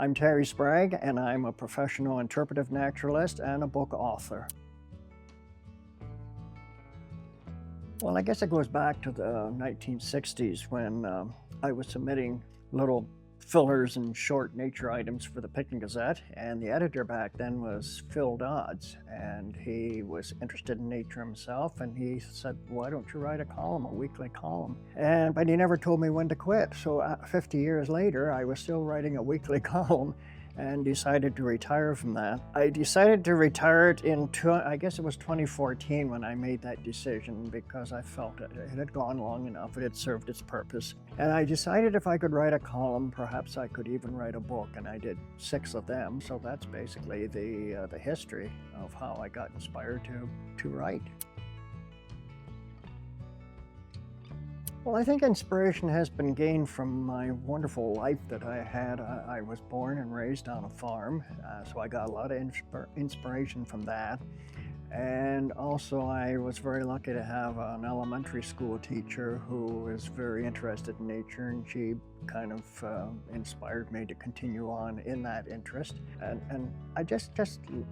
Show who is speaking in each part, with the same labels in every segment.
Speaker 1: I'm Terry Sprague, and I'm a professional interpretive naturalist and a book author. Well, I guess it goes back to the 1960s when I was submitting little fillers and short nature items for the Picnic Gazette, and the editor back then was Phil Dodds, and he was interested in nature himself, and he said, why don't you write a column, a weekly column? But he never told me when to quit, so 50 years later I was still writing a weekly column and decided to retire from that. I decided to retire it I guess it was 2014 when I made that decision, because I felt it had gone long enough, it had served its purpose. And I decided if I could write a column, perhaps I could even write a book, and I did 6 of them. So that's basically the history of how I got inspired to write. Well, I think inspiration has been gained from my wonderful life that I had. I was born and raised on a farm, so I got a lot of inspiration from that. And also I was very lucky to have an elementary school teacher who was very interested in nature, and she kind of inspired me to continue on in that interest. And I just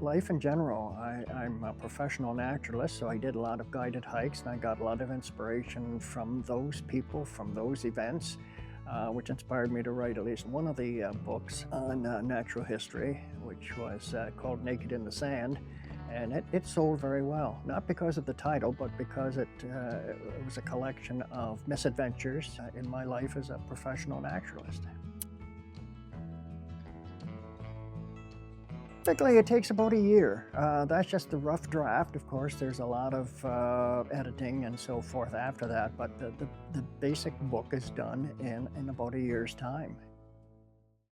Speaker 1: life in general. I'm a professional naturalist, so I did a lot of guided hikes, and I got a lot of inspiration from those people, from those events, which inspired me to write at least one of the books on natural history, which was called Naked in the Sand. And it sold very well, not because of the title, but because it was a collection of misadventures in my life as a professional naturalist. Typically, it takes about a year. That's just the rough draft. Of course, there's a lot of editing and so forth after that, but the basic book is done in about a year's time.